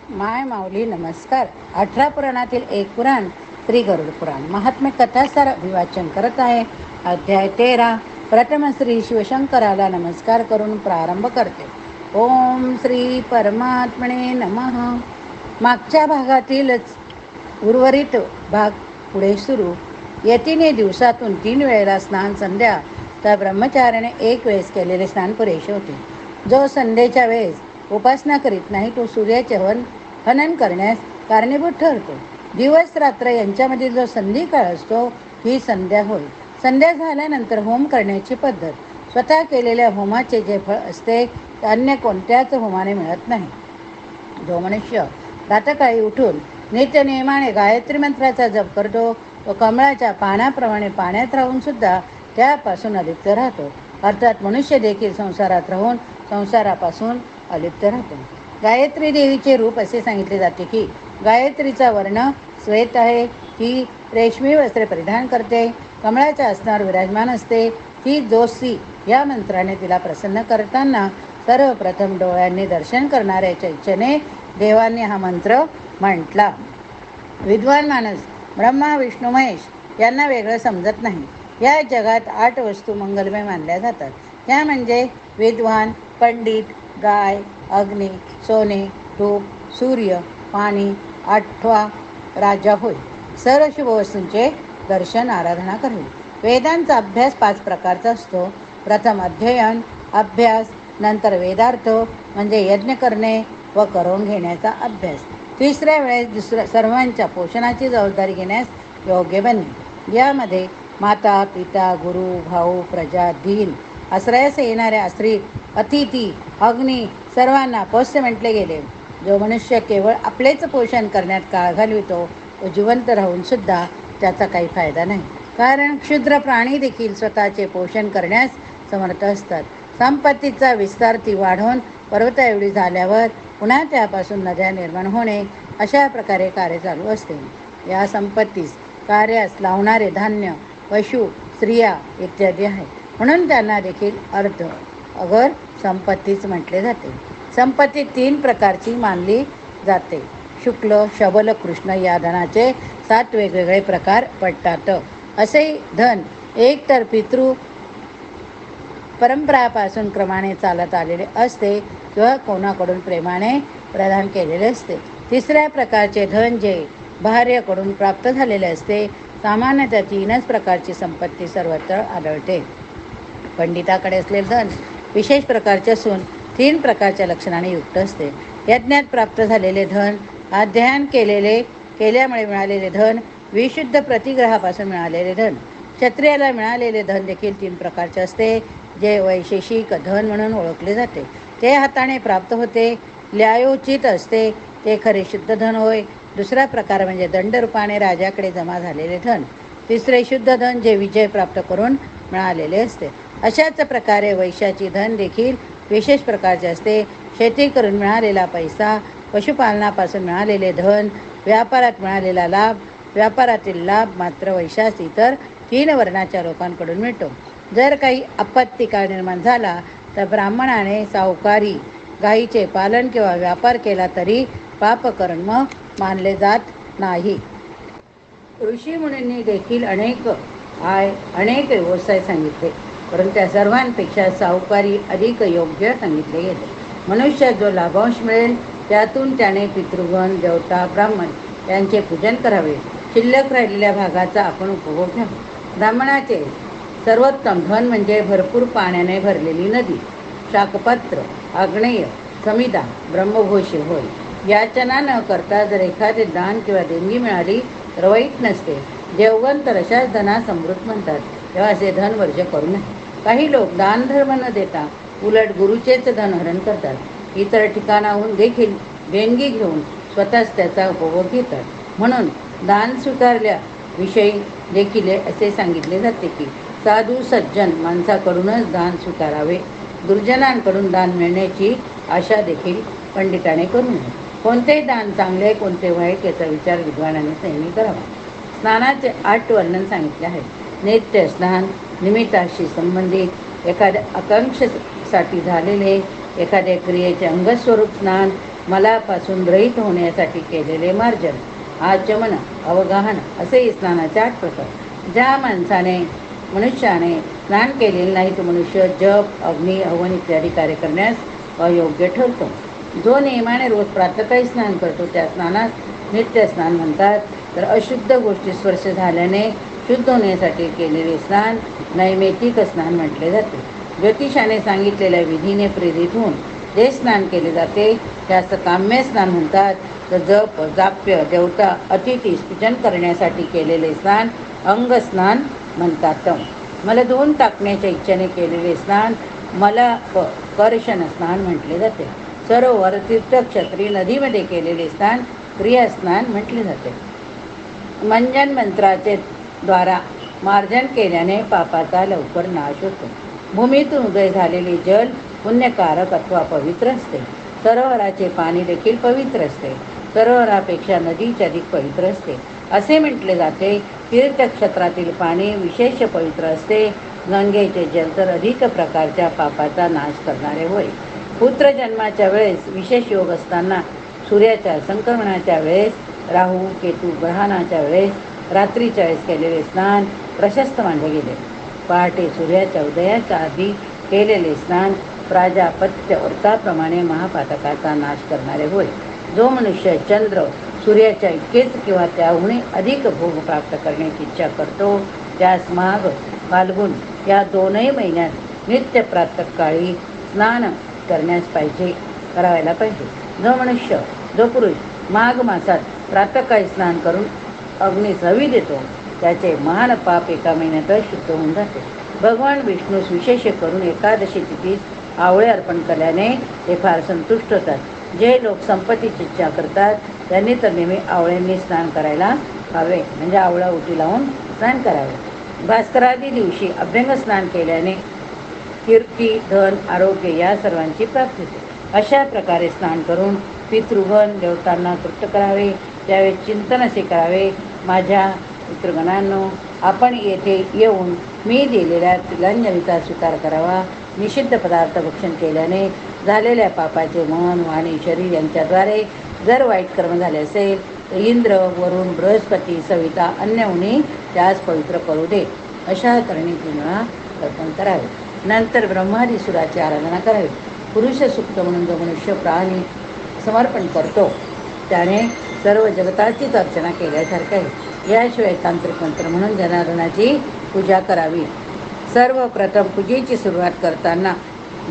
माय माऊली नमस्कार. 18 पुराणातील एक पुराण श्री गरुड पुराण महात्म्य कथासार अभिवाचन करत आहे. अध्याय 13. प्रथम श्री शिवशंकराला नमस्कार करून प्रारंभ करते. ओम श्री परमात्मने नमः. मागच्या भागातीलच उर्वरित भाग पुढे सुरू. यतीने दिवसातून 3 वेळेला स्नान संध्या तर ब्रह्मचार्याने 1 वेळेस केलेले स्नान पुरेसे होते. जो संध्येच्या वेळेस उपासना करीत नाही तो सूर्याचे हनन करण्यास कारणीभूत ठरतो. दिवस रात्र यांच्यामधील जो संधी काळ असतो ही संध्या होय. संध्या झाल्यानंतर होम करण्याची पद्धत. स्वतः केलेल्या होमाचे जे फळ असते ते अन्य कोणत्याच होमाने मिळत नाही. जो मनुष्य प्रातःकाळी उठून नित्यनियमाने गायत्री मंत्राचा जप करतो तो कमळाच्या पानाप्रमाणे पाण्यात राहून सुद्धा त्यापासून अलिप्त राहतो. अर्थात मनुष्य देखील संसारात राहून संसारापासून अलिप्त राहतो. गायत्री देवीचे रूप असे सांगितले जाते की गायत्रीचा वर्ण श्वेत आहे. ती रेशमी वस्त्रे परिधान करते. कमळाच्या आसनावर विराजमान असते. ती जोशी या मंत्राने तिला प्रसन्न करताना सर्वप्रथम डोळ्यांनी दर्शन करणाऱ्याच्या इच्छेने देवांनी हा मंत्र म्हटला. विद्वान माणूस ब्रह्मा विष्णू महेश यांना वेगळं समजत नाही. या जगात 8 वस्तू मंगलमय मानल्या जातात. त्या म्हणजे विद्वान, पंडित, गाय, अग्नी, सोने, तूप, सूर्य, पाणी, 8वा राजा होय. सर्व शुभ वस्तूंचे दर्शन आराधना करणे. वेदांचा अभ्यास 5 प्रकारचा असतो. प्रथम अध्ययन, अभ्यास, नंतर वेदार्थ म्हणजे यज्ञ करणे व करून घेण्याचा अभ्यास. तिसऱ्या वेळेस सर्वांच्या पोषणाची जबाबदारी घेण्यास योग्य बनणे. यामध्ये माता, पिता, गुरु, भाऊ, प्रजा, दीन, आश्रयास येणाऱ्या स्त्री, अतिथी, अग्नी सर्वांना पोष्य म्हटले गेले. जो मनुष्य केवळ आपलेच पोषण करण्यात काळ घालवितो तो जिवंत राहून सुद्धा त्याचा काही फायदा नाही. कारण क्षुद्र प्राणी देखील स्वतःचे पोषण करण्यास समर्थ असतात. संपत्तीचा विस्तार ती वाढवून पर्वता एवढी झाल्यावर पुन्हा त्यापासून नद्या निर्माण होणे अशा प्रकारे कार्य चालू असते. या संपत्तीस कार्यास लावणारे धान्य, पशु, स्त्रिया इत्यादी आहे. म्हणून त्यांना देखील अर्ध अगर संपत्तीच म्हटले जाते. संपत्ती 3 प्रकारची मानली जाते. शुक्ल, शबल, कृष्ण या धनाचे 7 वेगवेगळे प्रकार पडतात. असे धन एक तर पितृ परंपरापासून क्रमाने चालत आलेले असते किंवा कोणाकडून प्रेमाने प्रदान केलेले असते. तिसऱ्या प्रकारचे धन जे बाह्यकडून प्राप्त झालेले असते. सामान्यतः 3च प्रकारची संपत्ती सर्वत्र आढळते. पंडिताकडे असलेले धन विशेष प्रकारचे असून 3 प्रकारच्या लक्षणाने युक्त असते. यज्ञात प्राप्त झालेले धन, अध्ययन केल्यामुळे मिळालेले धन, विशुद्ध प्रतिग्रहापासून मिळालेले धन. क्षत्रियाला मिळालेले धन देखील 3 प्रकारचे असते जे वैशेषिक धन म्हणून ओळखले जाते. ते हाताने प्राप्त होते. ल्यायोचित असते ते खरे शुद्ध धन होय. दुसरा प्रकार म्हणजे दंडरूपाने राजाकडे जमा झालेले धन. तिसरे शुद्ध धन जे विजय प्राप्त करून मिळालेले असते. अशाच प्रकारे वैश्याची धन देखील विशेष प्रकारचे असते. शेती करून मिळालेला पैसा, पशुपालनापासून मिळालेले धन, व्यापारात मिळालेला लाभ. व्यापारातील लाभ मात्र वैश्यास इतर 3 वर्णाच्या लोकांकडून मिळतो. जर काही आपत्ती काळ निर्माण झाला तर ब्राह्मणाने सावकारी, गायीचे पालन किंवा व्यापार केला तरी पापकर्म मानले जात नाही. ऋषीमुनींनी देखील अनेक व्यवसाय सांगितले, परंतु त्या सर्वांपेक्षा सावकारी अधिक योग्य सांगितले गेले. मनुष्य जो लाभांश मिळेल त्यातून त्याने पितृगण, देवता, ब्राह्मण यांचे पूजन करावे. शिल्लक राहिलेल्या भागाचा आपण उपभोग घ्यावा. ब्राह्मणाचे सर्वोत्तम धन म्हणजे भरपूर पाण्याने भरलेली नदी, शाकपत्र, आग्नेय, समिधा, ब्रह्मघोष होय. याचना न करता जर एखादे दान किंवा देणगी मिळाली तर वाईट नसते. देवगण तर अशाच धना समृद्ध म्हणतात, तेव्हा असे धन वर्ज करू नये. काही लोक दानधर्म न देता उलट गुरुचेच धन हरण करतात. इतर ठिकाणाहून देखील देणगी घेऊन स्वतःच त्याचा उपभोग घेतात. म्हणून दान स्वीकारल्याविषयी देखील असे सांगितले जाते की साधू सज्जन माणसाकडूनच दान स्वीकारावे. दुर्जनांकडून दान मिळण्याची आशा देखील पंडिताने करू नये. कोणते दान चांगले कोणते वाईट याचा विचार विद्वानाने नेहमी करावा. स्नानाचे 8 वर्णन सांगितले आहे. नित्य स्नान, निमित्ताशी संबंधित, एखाद्या आकांक्षेसाठी झालेले, एखाद्या क्रियेचे अंगस्वरूप स्नान, मलापासून रहित होण्यासाठी केलेले मार्जन, आचमन, अवगाहन असे स्नानाचे 8 प्रकार. ज्या मनुष्याने स्नान केलेले नाही तो मनुष्य जप, अग्नी, हवन इत्यादी कार्य करण्यास अयोग्य ठरतो. जो नियमाने रोज प्रातःकाळी स्नान करतो त्या स्नानास नित्य स्नान म्हणतात. तर अशुद्ध गोष्टी स्पर्श झाल्याने शुद्ध होण्यासाठी केलेले स्नान नैमित्तिक स्नान म्हटले जाते. ज्योतिषाने सांगितलेल्या विधीने प्रेरित होऊन जे स्नान केले जाते त्यास काम्य स्नान म्हणतात. तर जप, जाप्य, देवता, अतिथी पूजन करण्यासाठी केलेले स्नान अंगस्नान म्हणतात. मला धुवून टाकण्याच्या इच्छेने केलेले स्नान कर्षण स्नान म्हटले जाते. सरोवर, तीर्थक्षेत्री, नदीमध्ये केलेले स्नान क्रियास्नान म्हटले जाते. मंजन मंत्राचे द्वारा मार्जन केल्याने पापाचा लवकर नाश होतो. भूमीतून उदय झालेले जल पुण्यकारक अथवा पवित्र असते. सरोवराचे पाणी देखील पवित्र असते. सरोवरापेक्षा नदीचे अधिक पवित्र असते असे म्हटले जाते. तीर्थक्षेत्रातील पाणी विशेष पवित्र असते. गंगेचे जल तर अधिक प्रकारच्या पापाचा नाश करणारे होय. पुत्र जन्माच्या वेळेस विशेष योग असताना, सूर्याच्या संक्रमणाच्या वेळेस, राहू केतू ग्रहणाच्या वेळेस, रात्रीच्या वेळेस केलेले स्नान प्रशस्त मानले गेले. पहाटे सूर्याच्या उदयाच्या आधी केलेले स्नान प्राजापत्य व्रताप्रमाणे महापातकाचा नाश करणारे होय. जो मनुष्य चंद्र सूर्याच्या इतकेच किंवा त्याहूनही अधिक भोग प्राप्त करण्याची इच्छा करतो त्यास माघ, फाल्गुन या 2 महिन्यात नित्य प्रातःकाळी स्नान करायला पाहिजे. जो पुरुष माघ मासात प्रातःकाळी स्नान करून अग्नीस हवी देतो त्याचे महान पाप 1 महिन्यातच शुद्ध होऊन जाते. भगवान विष्णूस विशेष करून एकादशी तिथीस आवळे अर्पण केल्याने ते फार संतुष्ट होतात. जे लोक संपत्तीची इच्छा करतात त्यांनी तर नेहमी आवळ्यांनी स्नान करायला हवे, म्हणजे आवळा उटी लावून स्नान करावे. भास्करादी दिवशी अभ्यंग स्नान केल्याने कीर्ती, धन, आरोग्य या सर्वांची प्राप्ती होते. अशा प्रकारे स्नान करून पितृगण देवतांना तृप्त करावे. त्यावेळी चिंतन असे करावे, माझ्या पितृगणांनो, आपण येथे येऊन मी दिलेल्या तिलांजलीचा स्वीकार करावा. निषिद्ध पदार्थ भक्षण केल्याने झालेल्या पापाचे मन, वाणी, शरीर यांच्याद्वारे जर वाईट कर्म झाले असेल तर इंद्र, वरुण, बृहस्पती, सविता, अन्यहुनी त्यास पवित्र करू दे. अशा करणी 3 वेळा अर्पण करावे. नंतर ब्रह्मादी सुराची आराधना करावी. पुरुष सुक्त म्हणून जो मनुष्य प्राणी समर्पण करतो त्याने सर्व जगताचीच अर्चना केल्यासारखे आहे. याशिवाय तांत्रिक मंत्र म्हणून जनार्दनाची पूजा करावी. सर्वप्रथम पूजेची सुरुवात करताना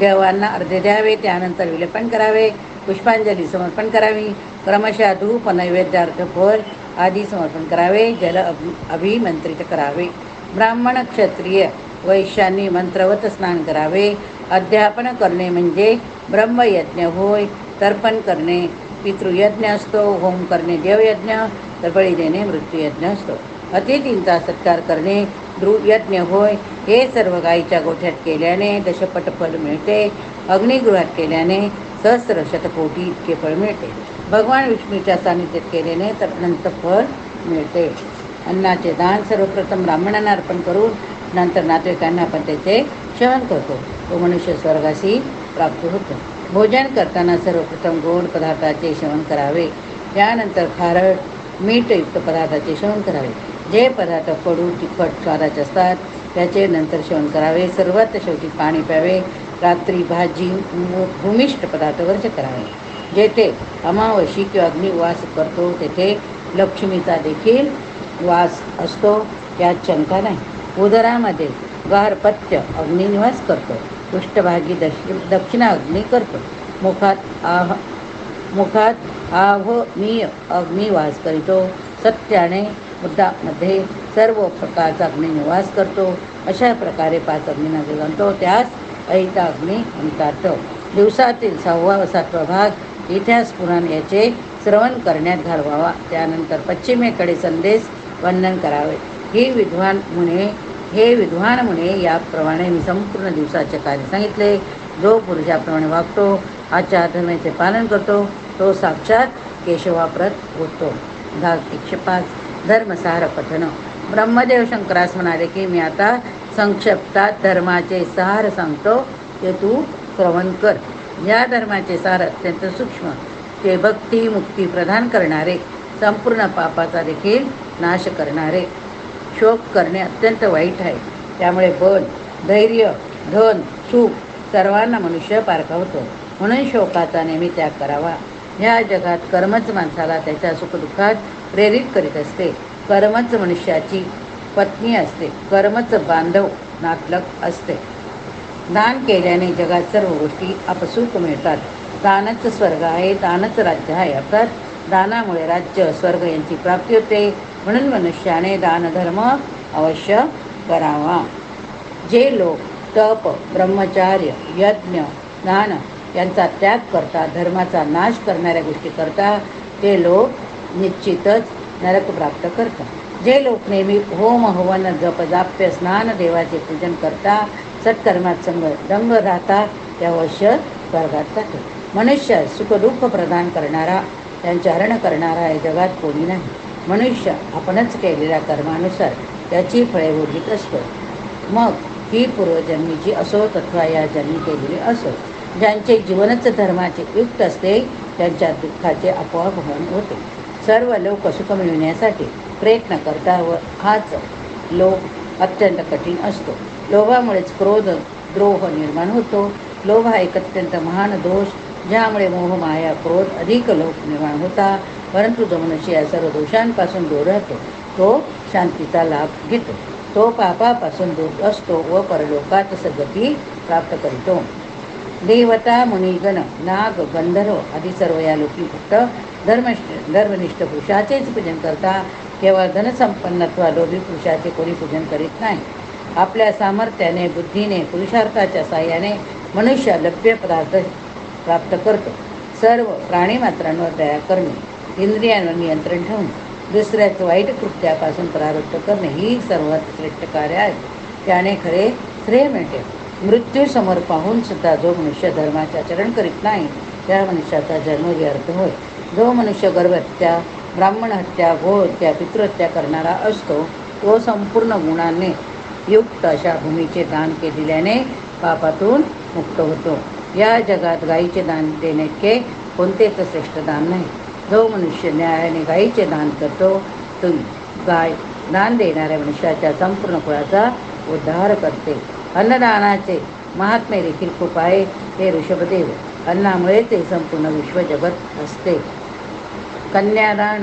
देवांना अर्घ्य द्यावे. त्यानंतर विलेपन करावे, पुष्पांजली समर्पण करावी. क्रमशः धूप, नैवेद्यार्थ, फळ आदी समर्पण करावे. जल अभिमंत्रित करावे. ब्राह्मण, क्षत्रिय, वैश्यांनी मंत्रवत स्नान करावे. अध्यापन करणे म्हणजे ब्रह्मयज्ञ होय. तर्पण करणे पितृयज्ञ असतो. होम करणे देवयज्ञ, तर बळी देणे मृत्यूयज्ञ असतो. अतिथींचा सत्कार करणे यज्ञ होय. हे सर्व गायीच्या गोठ्यात केल्याने दशपट फल मिळते. अग्निगृहात केल्याने सहस्र शतकोटी इतके फळ मिळते. भगवान विष्णूच्या सानिध्यात केल्याने तर अनंत फळ मिळते. अन्नाचे दान सर्वप्रथम ब्राह्मणांना अर्पण करून नंतर नातेवाईकांना आपण त्याचे सेवन करतो. तो मनुष्य स्वर्गाशी प्राप्त होतो. भोजन करताना सर्वप्रथम गोड पदार्थाचे सेवन करावे. त्यानंतर खारट मीठयुक्त पदार्थाचे सेवन करावे. जे पदार्थ कडू, तिखट स्वादाचे असतात त्याचे नंतर सेवन करावे. सर्वात शेवटी पाणी प्यावे. रात्री भाजी, भूमिष्ठ पदार्थ वर्ज करावे. जेथे अमावशी किंवा अग्निवास करतो तेथे लक्ष्मीचा देखील वास असतो, त्यात शंका नाही. उदरामध्ये गार्हपत्य अग्निनिवास करतो. पृष्ठभागी दक्षिणाग्नी करतो. मुखात आव्हमीय अग्निवास करीतो. सत्याने मुद्दामध्ये सर्व प्रकारचा अग्निनिवास करतो. अशा प्रकारे 5 अग्नींना जाणतो त्यास अहिता अग्नी म्हणतात. दिवसातील 6वा व 7वा भाग इतिहास पुराण याचे श्रवण करण्यात घालवावा. त्यानंतर पश्चिमेकडे संदेश वंदन करावे. हे विद्वान मुने याप्रमाणे मी संपूर्ण दिवसाचे कार्य सांगितले. जो पुरुष याप्रमाणे वागतो, आचारधर्माचे पालन करतो, तो साक्षात केशवाप्रत होतो. भाग 105 धर्मसार पठन. ब्रह्मदेव शंकरास म्हणाले की मी आता संक्षिप्तात धर्माचे सार सांगतो, ते तू श्रवण कर. या धर्माचे सार अत्यंत सूक्ष्म ते भक्ती मुक्ती प्रदान करणारे, संपूर्ण पापाचा देखील नाश करणारे. शोक करणे अत्यंत वाईट आहे. त्यामुळे बल, धैर्य, धन, सुख सर्वांना मनुष्य पारखवतो. म्हणून शोकाचा नेहमी त्याग करावा. ह्या जगात कर्मच माणसाला त्याच्या सुखदुःखात प्रेरित करीत असते. कर्मच मनुष्याची पत्नी असते. कर्मच बांधव नातलग असते. दान केल्याने जगात सर्व गोष्टी आपसूक मिळतात. दानच स्वर्ग आहे, दानच राज्य आहे. अर्थात दानामुळे राज्य स्वर्ग यांची प्राप्ती होते. म्हणून मनुष्याने दानधर्म अवश्य करावा. जे लोक तप, ब्रह्मचार्य, यज्ञ, दान यांचा त्याग करतात, धर्माचा नाश करणाऱ्या गोष्टी करतात, ते लोक निश्चितच नरक प्राप्त करतात. जे लोक नेहमी होम, हवन, जप, जाप्य, स्नान, देवाचे पूजन करतात, सत्कर्मात दंग राहतात, ते अवश्य स्वर्गात जातात. मनुष्य सुखदुःख प्रदान करणारा, त्यांचे हरण करणारा या जगात कोणी नाही. मनुष्य आपणच केलेल्या कर्मानुसार त्याची फळे भोगीत असतो. मग ही पूर्वजन्मीची असो अथवा या जन्मी केलेली असो. ज्यांचे जीवनच धर्माचे युक्त असते, त्यांच्या दुःखाचे आपोआप हरण होते. सर्व लोक सुख मिळवण्यासाठी प्रयत्न करतात व हाच लोभ अत्यंत कठीण असतो. लोभामुळेच क्रोध, द्रोह निर्माण होतो. लोभ हा एक अत्यंत महान दोष, ज्यामुळे मोह, माया, क्रोध अधिक लोभ निर्माण होता. परंतु जो मनुष्य या सर्व दोषांपासून दूर राहतो, तो शांतीचा लाभ घेतो. तो पापापासून दूर असतो व परलोकात सद्गती प्राप्त करतो. देवता, मुनिगण, नाग, गंधर्व आदी सर्व या लोकी फक्त धर्मनिष्ठ पुरुषाचेच पूजन करतात. केवळ धनसंपन्नत्वा लोभी पुरुषाचे कोणी पूजन करीत नाही. आपल्या सामर्थ्याने, बुद्धीने, पुरुषार्थाच्या साह्याने मनुष्य लभ्य पदार्थ प्राप्त करतो. सर्व प्राणीमात्रांवर दया करणे, इंद्रियांवर नियंत्रण ठेवून दुसऱ्याच वाईट कृत्यापासून परावृत्त करणे ही सर्वात श्रेष्ठ कार्य आहे. त्याने खरे श्रेय मिळते. मृत्यूसमोर पाहून सुद्धा जो मनुष्य धर्माचे आचरण करीत नाही, त्या मनुष्याचा जन्म व्यर्थ होय. जो मनुष्य गर्भहत्या, ब्राह्मण हत्या, गोहत्या, पितृहत्या करणारा असतो, तो संपूर्ण गुणांनी युक्त अशा भूमीचे दान केल्याने पापातून मुक्त होतो. या जगात गायीचे दान देण्याचे कोणतेच श्रेष्ठ दान नाही. जो मनुष्य न्यायाने गायीचे दान करतो, तो गाय दान देणाऱ्या मनुष्याच्या संपूर्ण कुळाचा उद्धार करते. अन्नदानाचे महात्म्य देखील खूप आहे. हे ऋषभदेव, अन्नामुळे ते संपूर्ण विश्व जगत असते. कन्यादान,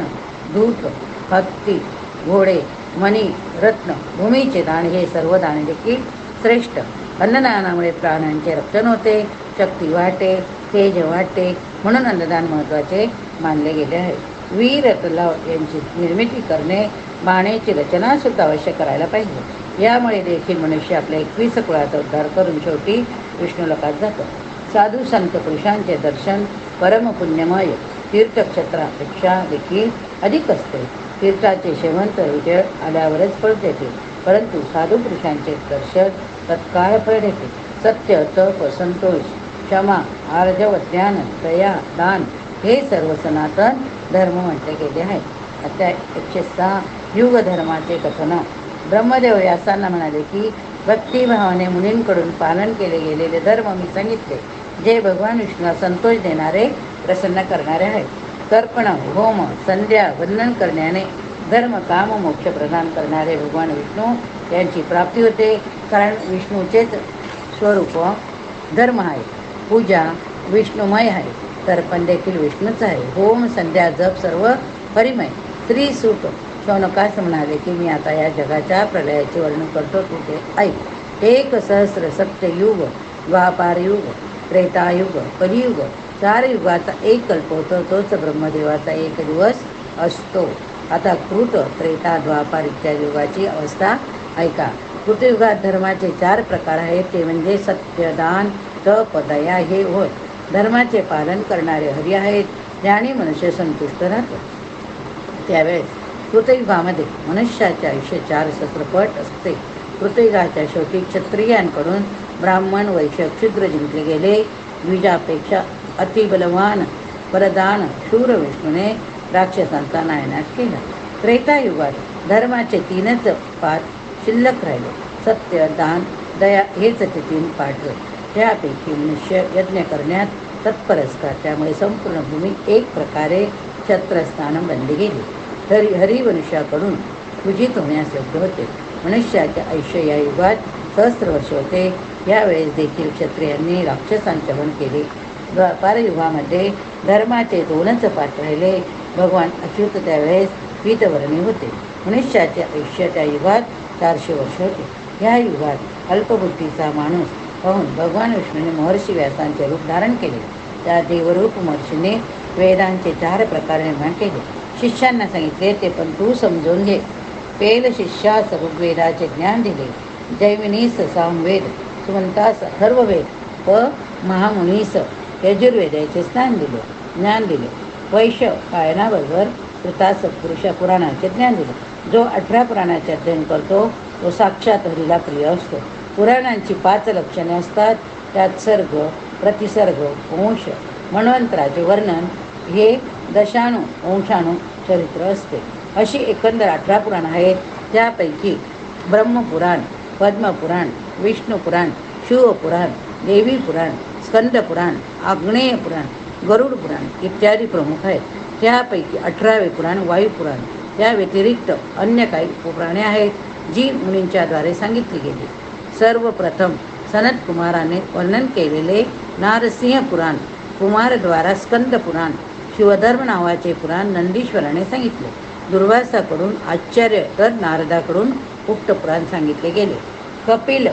दूत, हत्ती, घोडे, मणी, रत्न, भूमीचे दान हे सर्व दान देखील श्रेष्ठ. अन्नदानामुळे प्राणांचे रक्षण होते, शक्ती वाढते, तेज वाढते. म्हणून अन्नदान महत्त्वाचे मानले गेले आहे. वीर तलाव यांची निर्मिती करणे, बाणेची रचना सुद्धा अवश्य करायला पाहिजे. यामुळे देखील मनुष्य आपल्या 21 कुळाचा उद्धार करून शेवटी विष्णुलोकात जातो. साधू संत पुरुषांचे दर्शन परमपुण्यमय तीर्थक्षेत्रापेक्षा देखील अधिक असते. तीर्थाचे शेवंत विजय आल्यावरच फळ देते, परंतु साधू पुरुषांचे दर्शन तत्काळ फळ देते. सत्य, तप, संतोष, क्षमा, आर्जव, ज्ञान, दया, दान हे सर्व सनातन धर्म म्हटले गेले आहे. अध्याय 106 युग धर्माचे कथन. ब्रह्मदेव व्यासांना म्हणाले की भक्तिभावाने मुनींकडून पालन केले गेलेले धर्म मी सांगितले, जे भगवान विष्णूला संतोष देणारे, प्रसन्न करणारे आहेत. तर्पण, होम, संध्या, वंदन करण्याने धर्म, काम, मोक्ष प्रदान करणारे भगवान विष्णू यांची प्राप्ती होते. कारण विष्णूचेच स्वरूप धर्म आहे. पूजा विष्णुमय आहे. तर्पण देखील विष्णूच आहे. होम, संध्या, जप सर्व हरिमय. श्री सूत शौनकास म्हणाले की मी आता या जगाच्या प्रलयाचे वर्णन करतो, तू ते ऐक. 1 सहस्र सत्ययुग, द्वापारयुग, त्रेतायुग, कलियुग 4 युगाचा एक कल्प होतो. तोच ब्रह्मदेवाचा एक दिवस असतो. आता कृत, त्रेता, द्वापार इत्यादी युगाची अवस्था ऐका. कृतयुगात धर्माचे 4 प्रकार आहेत. ते म्हणजे सत्य, दान, तप, दया हे होय. धर्माचे पालन करणारे हरी आहेत. ज्याने मनुष्य संतुष्ट राहतो. त्यावेळेस कृतयुगामध्ये मनुष्याचे आयुष्य 4 सहस्रपट असते. कृतयुगाच्या शेवटी क्षत्रियांकडून ब्राह्मण, वैश्य, क्षुद्र जिंकले गेले. द्विजापेक्षा अतिबलवान वरदान शूर विष्णूने राक्षसांचा नायनाट केला. त्रेतायुगात धर्माचे 3च पाठ शिल्लक राहिले. सत्य, दान, दया हेच ते 3 पाठ होय. त्यापैकी मनुष्य यज्ञ करण्यात तत्पर असतात. त्यामुळे संपूर्ण भूमी एक प्रकारे छत्रस्थान बनली गेली. हरिवंशाकडून पूजित होण्यास योग्य होते. मनुष्याचे आयुष्य या युगात सहस्त्र वर्ष होते. यावेळेस देखील क्षत्रियांनी राक्षसांचे हरण केले. द्वापार युगामध्ये धर्माचे 2च पाठ राहिले. भगवान अच्युत त्यावेळेस पीतवर्णी होते. मनुष्याचे आयुष्य त्या युगात 400 वर्ष होते. या युगात अल्पबुद्धीचा माणूस पाहून भगवान विष्णूने महर्षी व्यासांचे रूप धारण केले. त्या देवरूप महर्षीने वेदांचे 4 प्रकार निर्माण केले. शिष्यांना सांगितले ते पण तू समजून घे. पेल शिष्यास ऋग्वेदाचे ज्ञान दिले. जैमिनीस सामवेद, सुमंतास अथर्ववेद व महामुनीस यजुर्वेदाचे ज्ञान दिले. वैश्य पायनाबरोबर कृतास पुरुष पुराणाचे ज्ञान दिले. जो 18 पुराणाचे अध्ययन करतो तो साक्षात हरीला प्रिय असतो. पुराणांची 5 लक्षणे असतात. त्यात सर्ग, प्रतिसर्ग, अंश, मन्वंतराचे वर्णन हे दशाणू अंशाणू चरित्र असते. अशी एकंदर 18 पुराण आहेत. त्यापैकी ब्रह्मपुराण, पद्मपुराण, विष्णुपुराण, शिवपुराण, देवी पुराण, स्कंदपुराण, आग्नेय पुराण, गरुड पुराण इत्यादी प्रमुख आहेत. त्यापैकी 18वे पुराण वायुपुराण. त्या व्यतिरिक्त अन्य काही उपपुराणे आहेत जी मुनींच्या द्वारे सांगितली गेली. सर्वप्रथम सनत कुमाराने वर्णन केलेले नारसिंह पुराण, कुमारद्वारा स्कंद पुराण, शिवधर्म नावाचे पुराण नंदीश्वराने सांगितले. दुर्वासाकडून आचार्य तर नारदाकडून उक्त पुराण सांगितले गेले. कपिल,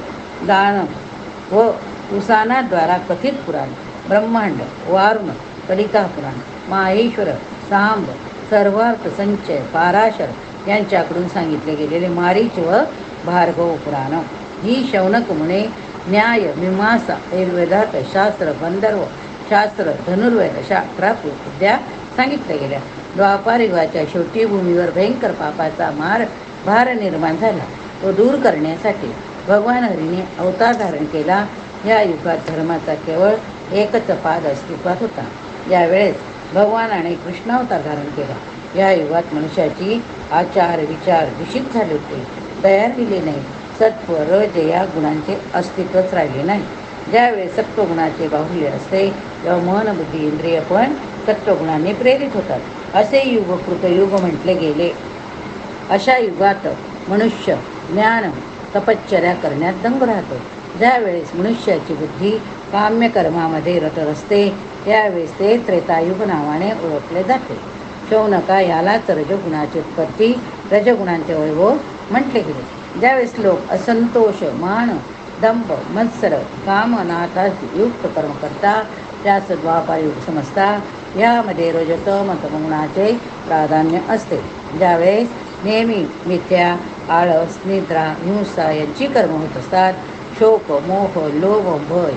दानव व उसानाद्वारा कथित पुराण ब्रह्मांड, वारुण, कलिका पुराण, माहेश्वर, सांब, सर्वार्थ संचय, पाराशर यांच्याकडून सांगितले गेलेले मारीच व भार्गव पुराण ही शौनक मुने न्याय, मीमांसा, आयुर्वेदात शास्त्र, गंधर्व शास्त्र, धनुर्वेद अशा 18 विद्या सांगितल्या गेल्या. द्वापार युगाच्या शेवटी भूमीवर भयंकर पापाचा भार निर्माण झाला. तो दूर करण्यासाठी भगवान हरीने अवतार धारण केला. या युगात धर्माचा केवळ एकच पाद अस्तित्वात होता. यावेळेस भगवानाने कृष्णावतार धारण केला. या युगात मनुष्याची आचार विचार दूषित झाले होते. दया राहिली नाही. सत्व रज या गुणांचे अस्तित्वच राहिले नाही. ज्यावेळेस सत्वगुणाचे बाहुल्य असते तेव्हा मन बुद्धी इंद्रिय पण सत्वगुणाने प्रेरित होतात. असे युग कृतयुग म्हटले गेले. अशा युगात मनुष्य ज्ञान तपश्चर्या करण्यात दंग राहतो. ज्यावेळेस मनुष्याची बुद्धी काम्यकर्मामध्ये रत असते त्यावेळेस ते त्रेतायुग नावाने ओळखले जाते. शौनका यालाच रजगुणाची उत्पत्ती, रजगुणांचे वैभव म्हटले गेले. ज्यावेळेस लोक असंतोष, मान, दंभ, मत्सर, कामनाथा युक्त कर्म करता त्यास द्वापारयुग समजता. यामध्ये रजतम तमगुणाचे प्राधान्य असते. ज्यावेळेस नेहमी मिथ्या, आळस, निद्रा, हिंसा यांची कर्म होत असतात, शोक, मोह, लोभ, भय,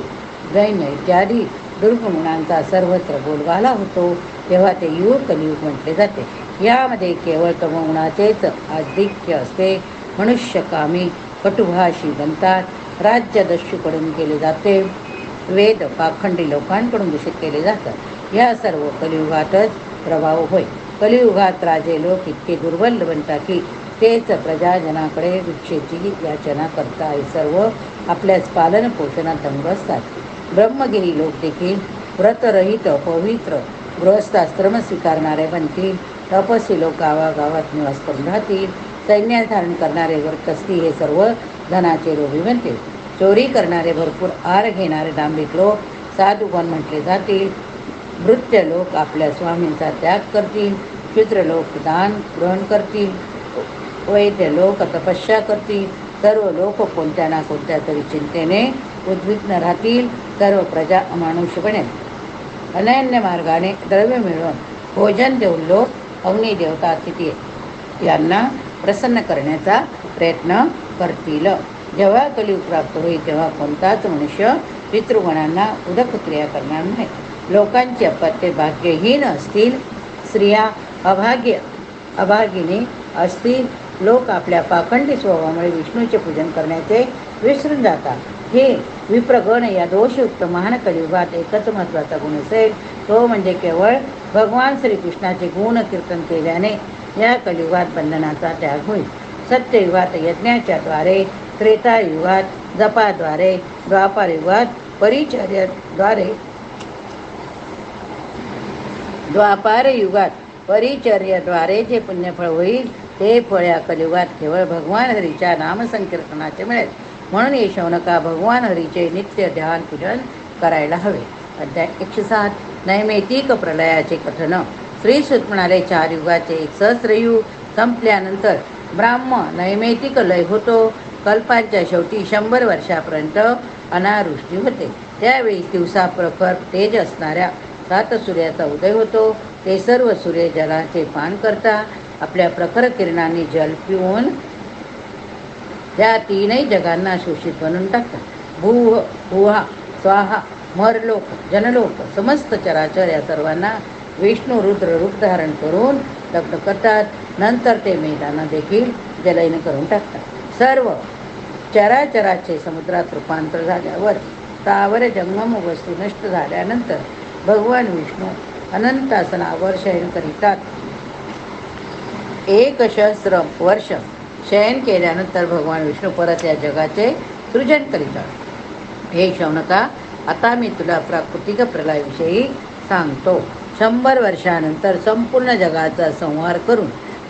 दैन्य इत्यादी दुर्गुणांचा सर्वत्र बोलबाला होतो तेव्हा ते युग कलियुग म्हटले जाते. यामध्ये केवळ तमगुणाचेच आधिक्य असते. मनुष्य कामी, कटुभाषी बनतात. राज्य दस्यूकडून केले जाते. वेद पाखंडी लोकांकडून दूषित केले जातात. या सर्व कलियुगातच प्रभाव होय. कलियुगात राजे लोक इतके दुर्बल बनतात की तेच प्रजाजनाकडे भिक्षेची याचना करता हे सर्व आपल्याच पालन पोषणात दंग असतात. ब्रह्मगिरी लोक देखील व्रतरहित पवित्र गृहस्थाश्रम स्वीकारणारे बनतील. तपस्वी लोक गावागावात निवास करून राहतील. सैन्य धारण करणारे वर्कस्ती हे सर्व धनाचे लोभी बनतील. चोरी करणारे, भरपूर आहार घेणारे दांभिक लोक साधुगण म्हटले जातील. भृत्य लोक आपल्या स्वामींचा त्याग करतील. शूद्र लोक दान ग्रहण करतील. वैद्य लोक तपस्या करतील. सर्व लोक कोणत्या ना कोणत्या तरी चिंतेने उद्विग्न राहतील. सर्व प्रजा अमानुष बनेल. अनन्य मार्गाने द्रव्य मिळवून भोजन देऊन लोक अग्निदेवता अतिथी यांना प्रसन्न करण्याचा प्रयत्न करतील. जेव्हा कलियुग प्राप्त होईल तेव्हा कोणताच मनुष्य पितृगणांना उदक क्रिया करणार नाही. लोकांची अपत्ये भाग्यहीन असतील. स्त्रिया अभागिनी असतील. लोक आपल्या पाखंडी स्वभावामुळे विष्णूचे पूजन करण्याचे विसरून जातात. हे विप्रगण या दोषयुक्त महान कलियुगात एकच महत्त्वाचा गुण असेल, तो म्हणजे केवळ भगवान श्रीकृष्णाचे गुण कीर्तन केल्याने या कलियुगात बंधनाचा त्याग होईल. सत्ययुगात यज्ञाच्या द्वारे, त्रेतायुगात जपाद्वारे, द्वापारयुगात परिचर्याद्वारे द्वापार युगात परिचर्याद्वारे जे पुण्यफळ होईल ते फळ या कलियुगात केवळ भगवान हरीच्या नामसंकीर्तनाचे मिळेल. म्हणून ये शौनका भगवान हरीचे नित्य ध्यान पूजन करायला हवे. अध्याय 107 नैमित्तिक प्रलयाचे कथन. श्री सुत म्हणाले, 4 युगाचे एक सहस्रयुग संपल्यानंतर नैमित्तिक लय होतो. कल्पांच्या शेवटी 100 वर्षापर्यंत अनावृष्टी होते. त्यावेळी दिवसा प्रखर तेज असणाऱ्या 7 सूर्याचा उदय होतो. ते सर्व सूर्य जलाचे पान करता आपल्या प्रखर किरणांनी जल पिऊन त्या 3ही जगांना शोषित बनवून टाकतात. भूह भुहा स्वाहा मरलोक जनलोक समस्त चराचर या सर्वांना विष्णू रुद्र रूप धारण करून दग्ध करतात. नंतर ते मेघांना देखील जलहीन करून टाकतात. सर्व चराचराचे समुद्रात रूपांतर झाल्यावर स्थावर जंगम वस्तू नष्ट झाल्यानंतर भगवान विष्णू अनंत आसनावर शयन करीतात. 1,000 वर्ष शयन केल्यानंतर भगवान विष्णू परत या जगाचे सृजन करीतात. हे शौनका, आता मी तुला प्राकृतिक प्रलयाविषयी सांगतो. 100 वर्षानंतर संपूर्ण जगाचा संहार करून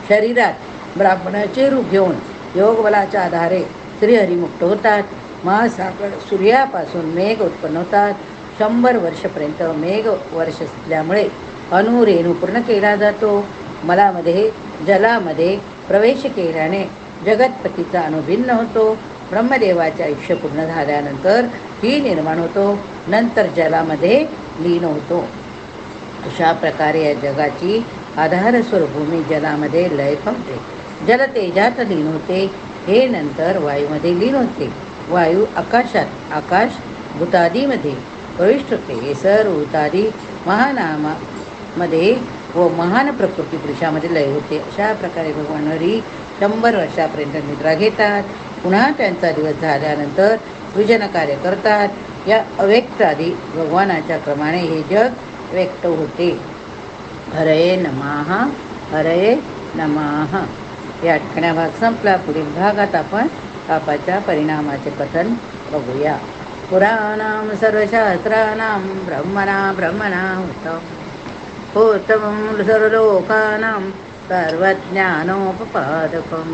शरीरात ब्राह्मणाचे रूप घेऊन योगबलाच्या आधारे श्रीहरिमुक्त होतात. महासागर सूर्यापासून मेघ उत्पन्न होतात. 100 वर्षपर्यंत मेघ वर्ष असल्यामुळे अणुरेणू पूर्ण केला जातो. मलामध्ये जलामध्ये प्रवेश केल्याने जगतपतीचा अणुभिन्न होतो. ब्रह्मदेवाचे आयुष्य पूर्ण झाल्यानंतर ही निर्माण होतो. नंतर जलामध्ये लीन होतो. अशा प्रकारे या जगाची आधारस्वरूप भूमी जलामध्ये लय पावते. जल तेजात लीन होते. हे नंतर वायूमध्ये लीन होते. वायू आकाशात, आकाश भूतादीमध्ये प्रविष्ट होते. हे सर्व भूतादी महानामामध्ये व महान प्रकृती पुरुषामध्ये लय होते. अशा प्रकारे भगवान हरी 100 वर्षापर्यंत निद्रा घेतात. पुन्हा त्यांचा दिवस झाल्यानंतर सृजन कार्य करतात. या अव्यक्त आधी भगवानाच्या क्रमाने हे जग व्यक्त होते. हरये नमः, हरये नमः. या ठिकाणी भाग संपला. पुढील भागात आपण पापाच्या परिणामाचे कथन बघूया. पुराणां सर्वशास्त्राणां ब्रह्मणा होतमं सर्वलोकानां सर्वज्ञानोपपादकम्.